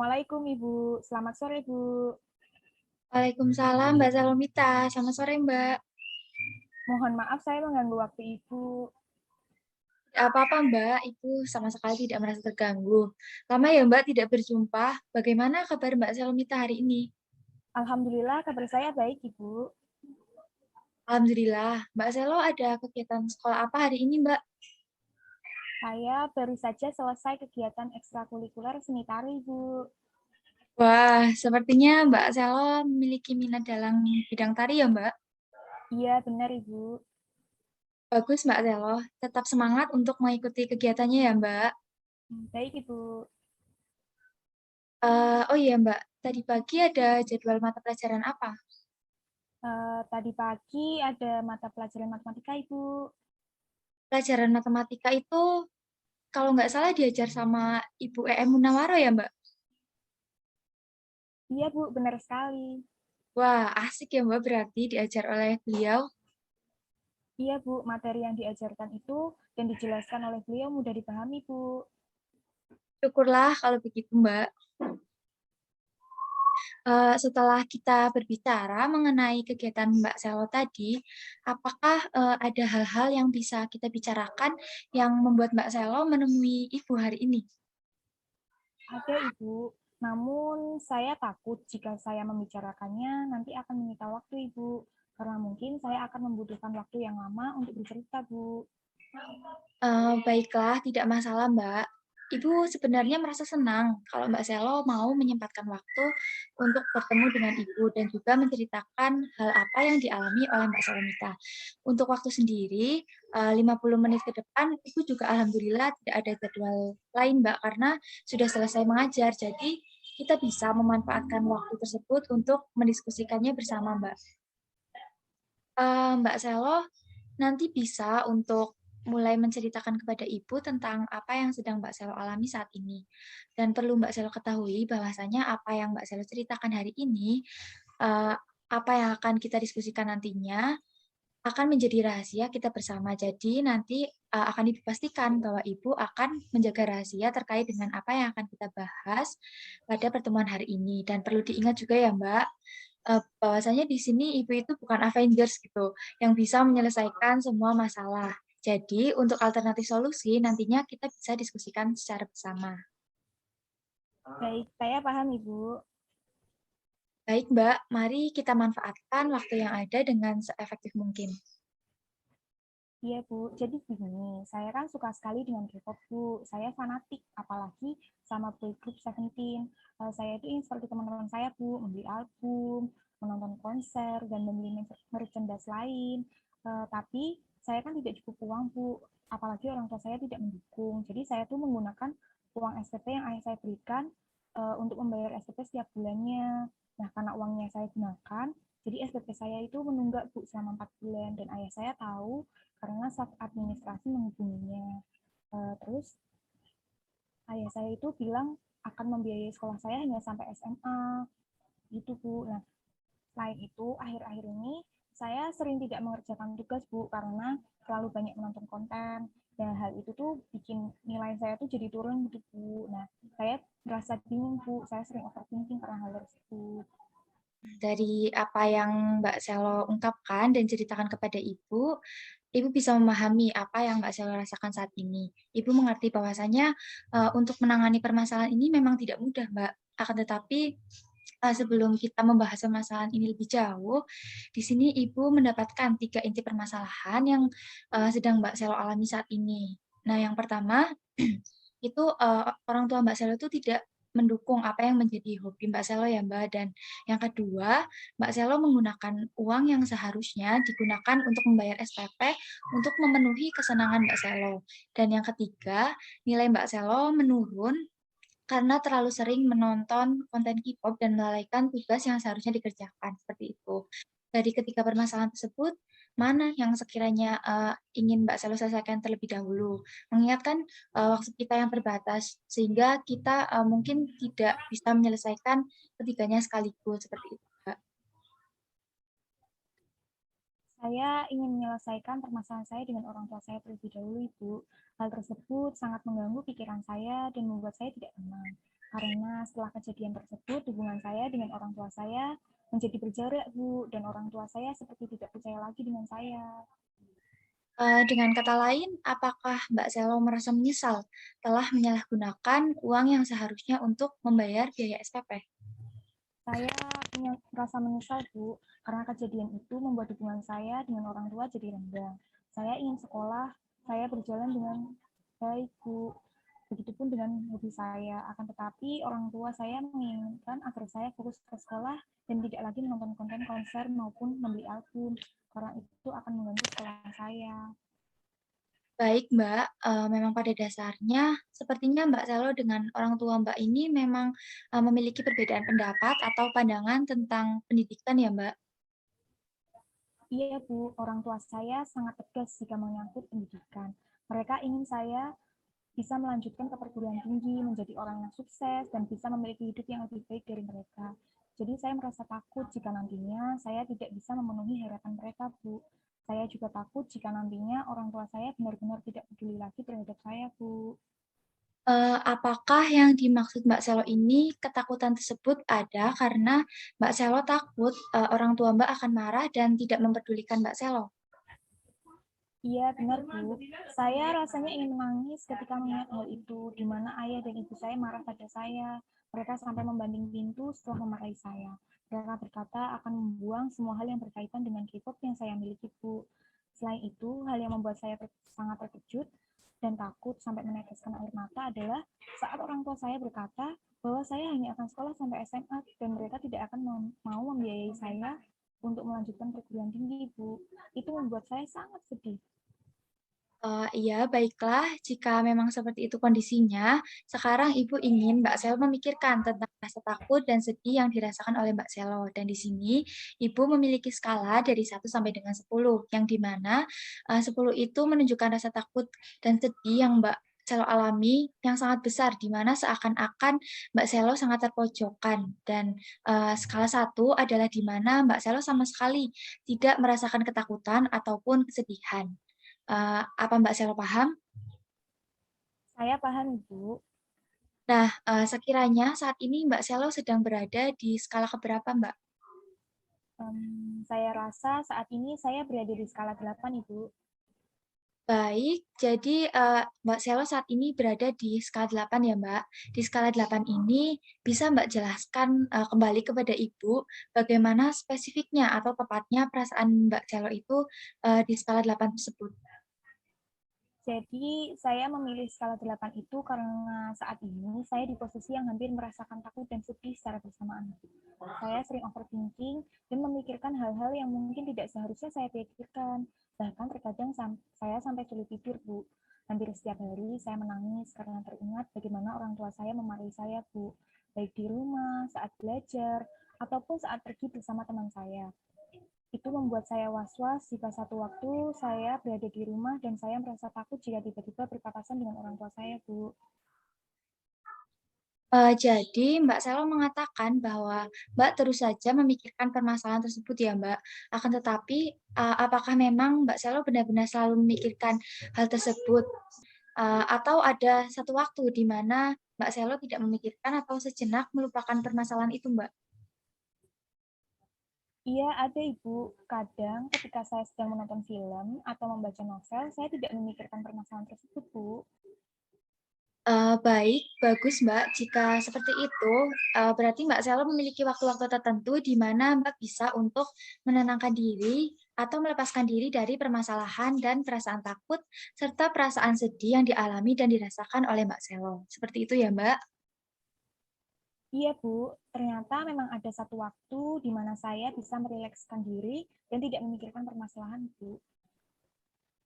Assalamualaikum Ibu, selamat sore Bu. Waalaikumsalam Mbak Salomita, selamat sore Mbak. Mohon maaf saya mengganggu waktu Ibu. Tidak apa-apa Mbak, Ibu sama sekali tidak merasa terganggu. Lama ya Mbak tidak berjumpa, bagaimana kabar Mbak Salomita hari ini? Alhamdulillah kabar saya baik Ibu. Alhamdulillah, Mbak Selo ada kegiatan sekolah apa hari ini Mbak? Saya baru saja selesai kegiatan ekstrakurikuler seni tari Bu. Wah, sepertinya Mbak Selo memiliki minat dalam bidang tari ya Mbak? Iya benar Ibu. Bagus Mbak Selo, tetap semangat untuk mengikuti kegiatannya ya Mbak. Baik Ibu. Oh iya Mbak, tadi pagi ada jadwal mata pelajaran apa? Tadi pagi ada mata pelajaran matematika Ibu. Pelajaran matematika itu kalau nggak salah diajar sama Ibu EM Munawaro ya Mbak? Iya Bu, benar sekali. Wah, asik ya Mbak berarti diajar oleh beliau. Iya Bu, materi yang diajarkan itu dan dijelaskan oleh beliau mudah dipahami Bu. Syukurlah kalau begitu Mbak. Setelah kita berbicara mengenai kegiatan Mbak Selo tadi, apakah ada hal-hal yang bisa kita bicarakan yang membuat Mbak Selo menemui Ibu hari ini? Ada Ibu, namun saya takut jika saya membicarakannya nanti akan menyita waktu Ibu, karena mungkin saya akan membutuhkan waktu yang lama untuk bercerita Bu. Baiklah, tidak masalah Mbak. Ibu sebenarnya merasa senang kalau Mbak Selo mau menyempatkan waktu untuk bertemu dengan Ibu dan juga menceritakan hal apa yang dialami oleh Mbak Salomita. Untuk waktu sendiri, 50 menit ke depan, Ibu juga alhamdulillah tidak ada jadwal lain Mbak, karena sudah selesai mengajar. Jadi kita bisa memanfaatkan waktu tersebut untuk mendiskusikannya bersama Mbak. Mbak Selo nanti bisa untuk mulai menceritakan kepada Ibu tentang apa yang sedang Mbak Selo alami saat ini. Dan perlu Mbak Selo ketahui bahwasanya apa yang Mbak Selo ceritakan hari ini, eh, apa yang akan kita diskusikan nantinya akan menjadi rahasia kita bersama. Jadi nanti akan dipastikan bahwa Ibu akan menjaga rahasia terkait dengan apa yang akan kita bahas pada pertemuan hari ini. Dan perlu diingat juga ya Mbak, bahwasanya di sini Ibu itu bukan Avengers gitu, yang bisa menyelesaikan semua masalah. Jadi untuk alternatif solusi nantinya kita bisa diskusikan secara bersama. Baik, saya paham Ibu. Baik Mbak, mari kita manfaatkan waktu yang ada dengan seefektif mungkin. Iya Bu, jadi begini, saya kan suka sekali dengan K-pop Bu. Saya fanatik, apalagi sama boy group Seventeen. Saya itu ingin seperti teman-teman saya Bu, membeli album, menonton konser, dan membeli merchandise lain. Tapi saya kan tidak cukup uang Bu, apalagi orang tua saya tidak mendukung. Jadi saya tuh menggunakan uang SPP yang ayah saya berikan untuk membayar SPP setiap bulannya. Nah, karena uangnya saya gunakan, jadi SPP saya itu menunggak Bu selama 4 bulan, dan ayah saya tahu karena staf administrasi menghubunginya. Terus ayah saya itu bilang akan membiayai sekolah saya hingga sampai SMA gitu Bu. Nah, selain itu akhir-akhir ini saya sering tidak mengerjakan tugas Bu karena terlalu banyak menonton konten. Dan hal itu tuh bikin nilai saya tuh jadi turun gitu Bu. Nah, saya merasa bingung Bu, saya sering overthinking karena hal tersebut. Dari apa yang Mbak Selo ungkapkan dan ceritakan kepada Ibu, Ibu bisa memahami apa yang Mbak Selo rasakan saat ini. Ibu mengerti bahwasanya untuk menangani permasalahan ini memang tidak mudah, Mbak. Akan tetapi sebelum kita membahas permasalahan ini lebih jauh, di sini Ibu mendapatkan 3 inti permasalahan yang sedang Mbak Selo alami saat ini. Nah, yang pertama itu orang tua Mbak Selo itu tidak mendukung apa yang menjadi hobi Mbak Selo ya Mbak. Dan yang kedua, Mbak Selo menggunakan uang yang seharusnya digunakan untuk membayar SPP untuk memenuhi kesenangan Mbak Selo. Dan yang ketiga, nilai Mbak Selo menurun karena terlalu sering menonton konten K-pop dan melalaikan tugas yang seharusnya dikerjakan, seperti itu. Dari ketiga permasalahan tersebut, mana yang sekiranya ingin Mbak Selo selesaikan terlebih dahulu? Mengingat kan waktu kita yang terbatas, sehingga kita mungkin tidak bisa menyelesaikan ketiganya sekaligus, seperti itu, Mbak. Saya ingin menyelesaikan permasalahan saya dengan orang tua saya terlebih dahulu, Ibu. Hal tersebut sangat mengganggu pikiran saya dan membuat saya tidak tenang. Karena setelah kejadian tersebut, hubungan saya dengan orang tua saya menjadi berjarak, Bu, dan orang tua saya seperti tidak percaya lagi dengan saya. Dengan kata lain, apakah Mbak Selo merasa menyesal telah menyalahgunakan uang yang seharusnya untuk membayar biaya SPP? Saya merasa menyesal, Bu, karena kejadian itu membuat hubungan saya dengan orang tua jadi renggang. Saya ingin sekolah, saya berjalan dengan baik, Bu. Begitupun dengan hobi saya. Akan tetapi orang tua saya menginginkan agar saya fokus ke sekolah dan tidak lagi menonton konten konser maupun membeli album, karena itu akan mengganggu sekolah saya. Baik, Mbak, memang pada dasarnya sepertinya Mbak Selo dengan orang tua Mbak ini memang, memiliki perbedaan pendapat atau pandangan tentang pendidikan ya, Mbak? Iya, Bu, orang tua saya sangat tegas jika menyangkut pendidikan. Mereka ingin saya bisa melanjutkan ke perguruan tinggi, menjadi orang yang sukses, dan bisa memiliki hidup yang lebih baik dari mereka. Jadi saya merasa takut jika nantinya saya tidak bisa memenuhi harapan mereka, Bu. Saya juga takut jika nantinya orang tua saya benar-benar tidak peduli lagi terhadap saya, Bu. Apakah yang dimaksud Mbak Selo ini ketakutan tersebut ada karena Mbak Selo takut, orang tua Mbak akan marah dan tidak memperdulikan Mbak Selo? Iya, benar, Bu. Saya rasanya ingin menangis ketika mengingat hal itu, di mana ayah dan ibu saya marah pada saya. Mereka sampai membanding pintu setelah memarahi saya. Mereka berkata akan membuang semua hal yang berkaitan dengan K-pop yang saya miliki, Bu. Selain itu, hal yang membuat saya sangat terkejut dan takut sampai meneteskan air mata adalah saat orang tua saya berkata bahwa saya hanya akan sekolah sampai SMA dan mereka tidak akan mau membiayai saya untuk melanjutkan perguruan tinggi, Bu. Itu membuat saya sangat sedih. Iya, baiklah, jika memang seperti itu kondisinya, sekarang Ibu ingin Mbak Selo memikirkan tentang rasa takut dan sedih yang dirasakan oleh Mbak Selo. Dan di sini Ibu memiliki skala dari 1 sampai dengan 10, yang di mana 10 itu menunjukkan rasa takut dan sedih yang Mbak Selo alami yang sangat besar, di mana seakan-akan Mbak Selo sangat terpojokkan. Dan skala 1 adalah di mana Mbak Selo sama sekali tidak merasakan ketakutan ataupun kesedihan. Apa Mbak Selo paham? Saya paham, Ibu. Nah, sekiranya saat ini Mbak Selo sedang berada di skala keberapa, Mbak? Saya rasa saat ini saya berada di skala 8, Ibu. Baik, jadi, Mbak Selo saat ini berada di skala 8 ya, Mbak. Di skala 8 ini bisa Mbak jelaskan, kembali kepada Ibu bagaimana spesifiknya atau tepatnya perasaan Mbak Selo itu, di skala 8 tersebut? Jadi, saya memilih skala 8 itu karena saat ini saya di posisi yang hampir merasakan takut dan sedih secara bersamaan. Saya sering overthinking dan memikirkan hal-hal yang mungkin tidak seharusnya saya pikirkan. Bahkan terkadang saya sampai sulit tidur, Bu. Hampir setiap hari saya menangis karena teringat bagaimana orang tua saya memarahi saya, Bu. Baik di rumah, saat belajar, ataupun saat pergi bersama teman saya. Itu membuat saya was-was jika satu waktu saya berada di rumah dan saya merasa takut jika tiba-tiba berpapasan dengan orang tua saya, Bu. Jadi Mbak Selo mengatakan bahwa Mbak terus saja memikirkan permasalahan tersebut ya, Mbak. Akan tetapi, apakah memang Mbak Selo benar-benar selalu memikirkan hal tersebut? Atau ada satu waktu di mana Mbak Selo tidak memikirkan atau sejenak melupakan permasalahan itu, Mbak? Iya, ada Ibu. Kadang ketika saya sedang menonton film atau membaca novel, saya tidak memikirkan permasalahan tersebut, Bu. Baik, bagus Mbak. Jika seperti itu, berarti Mbak Selo memiliki waktu-waktu tertentu di mana Mbak bisa untuk menenangkan diri atau melepaskan diri dari permasalahan dan perasaan takut, serta perasaan sedih yang dialami dan dirasakan oleh Mbak Selo. Seperti itu ya, Mbak? Iya, Bu. Ternyata memang ada satu waktu di mana saya bisa merilekskan diri dan tidak memikirkan permasalahan, Bu.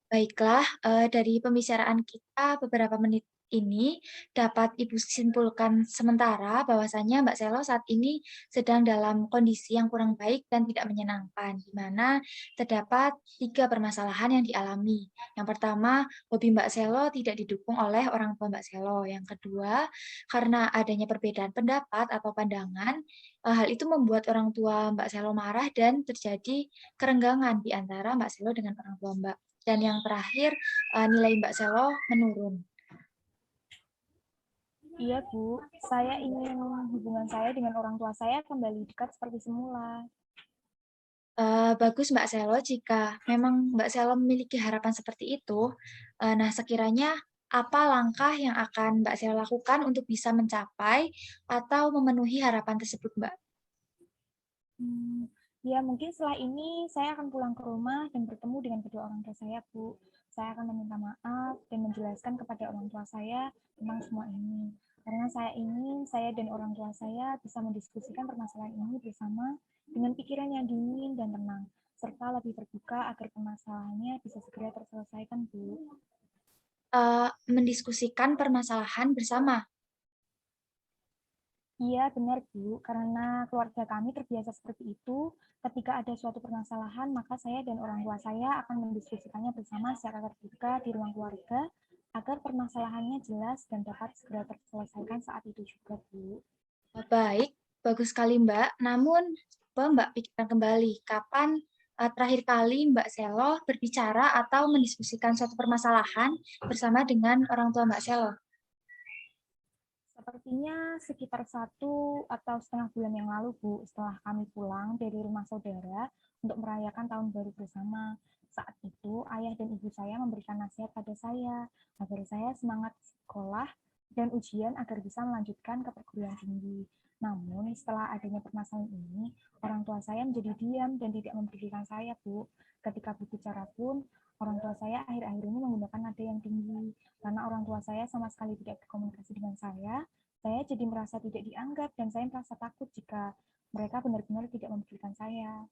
Baiklah, dari pembicaraan kita beberapa menit ini dapat Ibu simpulkan sementara bahwasanya Mbak Selo saat ini sedang dalam kondisi yang kurang baik dan tidak menyenangkan, di mana terdapat 3 permasalahan yang dialami. Yang pertama, hobi Mbak Selo tidak didukung oleh orang tua Mbak Selo. Yang kedua, karena adanya perbedaan pendapat atau pandangan, hal itu membuat orang tua Mbak Selo marah dan terjadi kerenggangan di antara Mbak Selo dengan orang tua Mbak. Dan yang terakhir, nilai Mbak Selo menurun. Iya, Bu. Saya ingin hubungan saya dengan orang tua saya kembali dekat seperti semula. Bagus Mbak Selo jika memang Mbak Selo memiliki harapan seperti itu. Nah, sekiranya apa langkah yang akan Mbak Selo lakukan untuk bisa mencapai atau memenuhi harapan tersebut, Mbak? Ya, mungkin setelah ini saya akan pulang ke rumah dan bertemu dengan kedua orang tua saya, Bu. Saya akan meminta maaf dan menjelaskan kepada orang tua saya tentang semua ini. Karena saya ingin saya dan orang tua saya bisa mendiskusikan permasalahan ini bersama dengan pikiran yang dingin dan tenang, serta lebih terbuka agar permasalahannya bisa segera terselesaikan, Bu. Mendiskusikan permasalahan bersama. Iya, benar, Bu. Karena keluarga kami terbiasa seperti itu. Ketika ada suatu permasalahan, maka saya dan orang tua saya akan mendiskusikannya bersama secara terbuka di ruang keluarga agar permasalahannya jelas dan dapat segera terselesaikan saat itu juga, Bu. Baik, bagus sekali Mbak. Namun, coba Mbak pikirkan kembali, kapan terakhir kali Mbak Selo berbicara atau mendiskusikan suatu permasalahan bersama dengan orang tua Mbak Selo? Sepertinya sekitar 1 atau setengah bulan yang lalu, Bu, setelah kami pulang dari rumah saudara untuk merayakan tahun baru bersama. Saat itu, ayah dan ibu saya memberikan nasihat pada saya agar saya semangat sekolah dan ujian agar bisa melanjutkan ke perguruan tinggi. Namun, setelah adanya permasalahan ini, orang tua saya menjadi diam dan tidak mempedulikan saya, Bu. Ketika berbicara pun, orang tua saya akhir-akhir ini menggunakan nada yang tinggi. Karena orang tua saya sama sekali tidak berkomunikasi dengan saya jadi merasa tidak dianggap dan saya merasa takut jika mereka benar-benar tidak mempedulikan saya.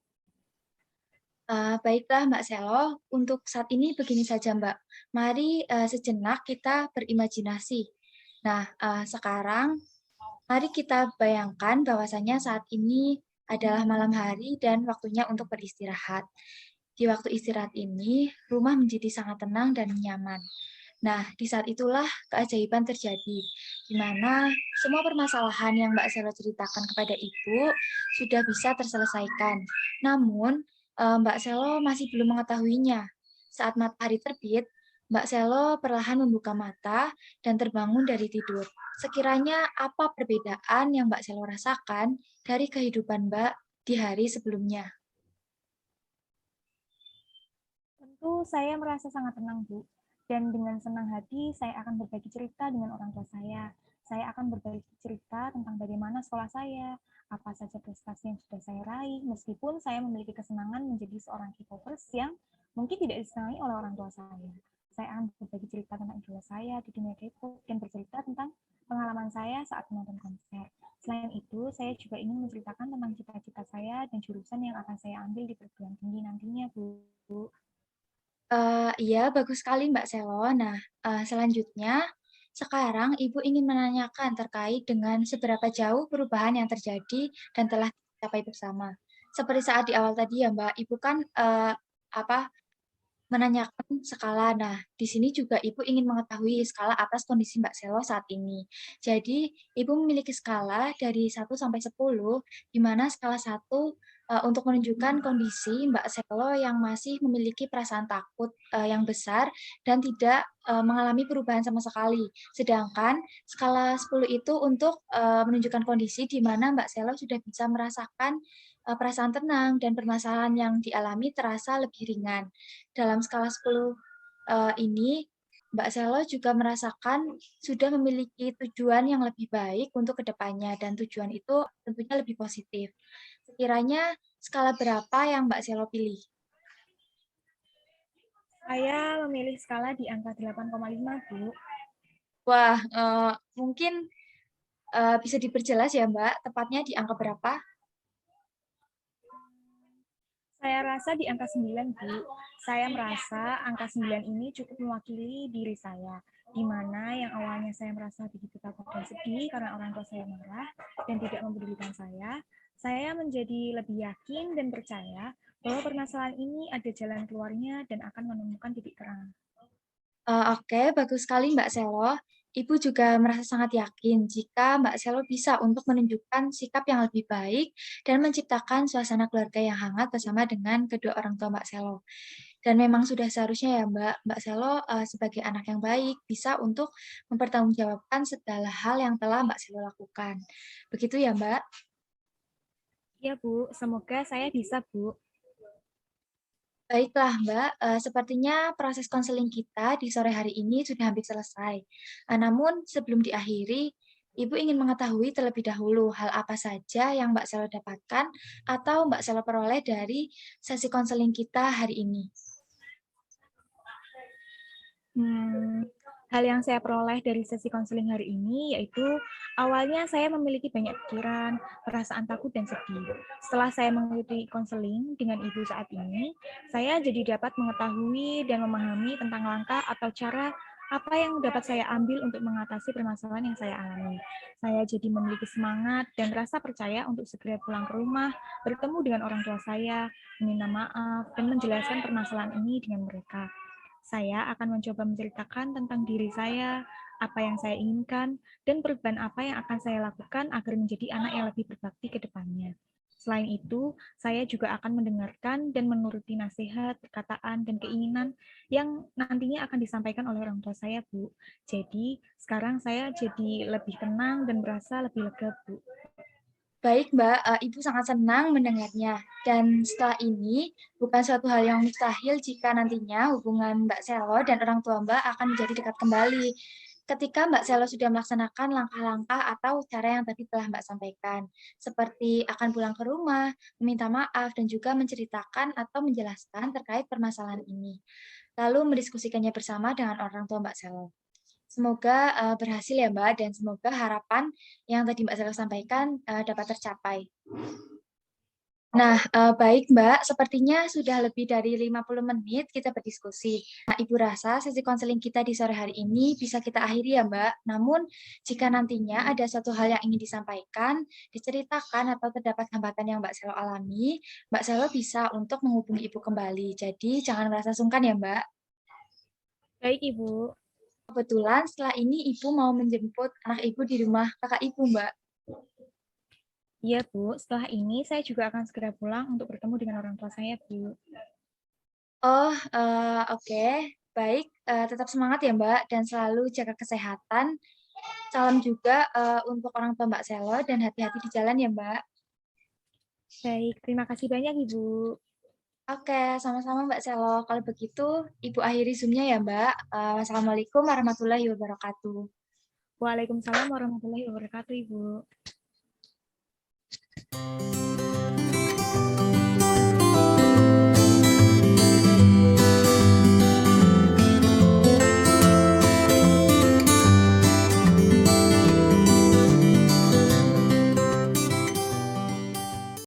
Baiklah Mbak Selo, untuk saat ini begini saja Mbak. Mari sejenak kita berimajinasi. Nah, sekarang mari kita bayangkan bahwasanya saat ini adalah malam hari dan waktunya untuk beristirahat. Di waktu istirahat ini, rumah menjadi sangat tenang dan nyaman. Nah, di saat itulah keajaiban terjadi, di mana semua permasalahan yang Mbak Selo ceritakan kepada Ibu sudah bisa terselesaikan. Namun, Mbak Selo masih belum mengetahuinya. Saat matahari terbit, Mbak Selo perlahan membuka mata dan terbangun dari tidur. Sekiranya apa perbedaan yang Mbak Selo rasakan dari kehidupan Mbak di hari sebelumnya? Tentu saya merasa sangat tenang, Bu. Dan dengan senang hati, saya akan berbagi cerita dengan orang tua saya. Saya akan berbagi cerita tentang bagaimana sekolah saya, apa saja prestasi yang sudah saya raih, meskipun saya memiliki kesenangan menjadi seorang K-popers yang mungkin tidak disenangi oleh orang tua saya. Saya akan berbagi cerita tentang idola saya di dunia K-pop dan bercerita tentang pengalaman saya saat menonton konser. Selain itu, saya juga ingin menceritakan tentang cita-cita saya dan jurusan yang akan saya ambil di perguruan tinggi nantinya, Bu. Iya, bagus sekali Mbak Selo. Nah, selanjutnya, sekarang Ibu ingin menanyakan terkait dengan seberapa jauh perubahan yang terjadi dan telah dicapai bersama. Seperti saat di awal tadi ya Mbak, Ibu kan, apa, menanyakan skala. Nah, di sini juga Ibu ingin mengetahui skala atas kondisi Mbak Selo saat ini. Jadi, Ibu memiliki skala dari 1 sampai 10, di mana skala 1 untuk menunjukkan kondisi Mbak Selo yang masih memiliki perasaan takut, yang besar dan tidak, mengalami perubahan sama sekali. Sedangkan skala 10 itu untuk, menunjukkan kondisi di mana Mbak Selo sudah bisa merasakan, perasaan tenang dan permasalahan yang dialami terasa lebih ringan. Dalam skala 10 ini, Mbak Selo juga merasakan sudah memiliki tujuan yang lebih baik untuk kedepannya dan tujuan itu tentunya lebih positif. Sekiranya skala berapa yang Mbak Selo pilih? Saya memilih skala di angka 8,5, Bu. Wah, mungkin, bisa diperjelas ya Mbak, tepatnya di angka berapa? Saya rasa di angka 9, Bu. Saya merasa angka 9 ini cukup mewakili diri saya, di mana yang awalnya saya merasa begitu takut dan sedih karena orang tua saya marah dan tidak mempedulikan saya menjadi lebih yakin dan percaya bahwa permasalahan ini ada jalan keluarnya dan akan menemukan titik terang. Oke, bagus sekali Mbak Selo. Ibu juga merasa sangat yakin jika Mbak Selo bisa untuk menunjukkan sikap yang lebih baik dan menciptakan suasana keluarga yang hangat bersama dengan kedua orang tua Mbak Selo. Dan memang sudah seharusnya ya Mbak Selo sebagai anak yang baik bisa untuk mempertanggungjawabkan segala hal yang telah Mbak Selo lakukan. Begitu ya Mbak? Iya, Bu. Semoga saya bisa, Bu. Baiklah Mbak, sepertinya proses konseling kita di sore hari ini sudah hampir selesai. Namun sebelum diakhiri, Ibu ingin mengetahui terlebih dahulu hal apa saja yang Mbak Selo dapatkan atau Mbak Selo peroleh dari sesi konseling kita hari ini. Hmm, hal yang saya peroleh dari sesi konseling hari ini yaitu awalnya saya memiliki banyak pikiran, perasaan takut dan sedih. Setelah saya mengikuti konseling dengan ibu saat ini, saya jadi dapat mengetahui dan memahami tentang langkah atau cara apa yang dapat saya ambil untuk mengatasi permasalahan yang saya alami. Saya jadi memiliki semangat dan rasa percaya untuk segera pulang ke rumah, bertemu dengan orang tua saya, meminta maaf, dan menjelaskan permasalahan ini dengan mereka. Saya akan mencoba menceritakan tentang diri saya, apa yang saya inginkan, dan perubahan apa yang akan saya lakukan agar menjadi anak yang lebih berbakti ke depannya. Selain itu, saya juga akan mendengarkan dan menuruti nasihat, perkataan, dan keinginan yang nantinya akan disampaikan oleh orang tua saya, Bu. Jadi, sekarang saya jadi lebih tenang dan merasa lebih lega, Bu. Baik Mbak, Ibu sangat senang mendengarnya. Dan setelah ini, bukan suatu hal yang mustahil jika nantinya hubungan Mbak Selo dan orang tua Mbak akan menjadi dekat kembali. Ketika Mbak Selo sudah melaksanakan langkah-langkah atau cara yang tadi telah Mbak sampaikan, seperti akan pulang ke rumah, meminta maaf, dan juga menceritakan atau menjelaskan terkait permasalahan ini. Lalu mendiskusikannya bersama dengan orang tua Mbak Selo. Semoga, berhasil ya, Mbak, dan semoga harapan yang tadi Mbak Sela sampaikan, dapat tercapai. Nah, baik Mbak, sepertinya sudah lebih dari 50 menit kita berdiskusi. Nah, Ibu rasa sesi konseling kita di sore hari ini bisa kita akhiri ya, Mbak. Namun, jika nantinya ada suatu hal yang ingin disampaikan, diceritakan, atau terdapat hambatan yang Mbak Selo alami, Mbak Selo bisa untuk menghubungi Ibu kembali. Jadi, jangan merasa sungkan ya, Mbak. Baik, Ibu. Kebetulan setelah ini Ibu mau menjemput anak Ibu di rumah kakak Ibu, Mbak. Iya, Bu. Setelah ini saya juga akan segera pulang untuk bertemu dengan orang tua saya, Bu. Oh, oke. Baik, tetap semangat ya, Mbak, dan selalu jaga kesehatan. Salam juga, untuk orang tua Mbak Selo dan hati-hati di jalan ya, Mbak. Baik, terima kasih banyak, Ibu. Oke, sama-sama Mbak Selo. Kalau begitu, Ibu akhiri Zoom-nya ya, Mbak. Wassalamualaikum warahmatullahi wabarakatuh. Waalaikumsalam warahmatullahi wabarakatuh, Ibu.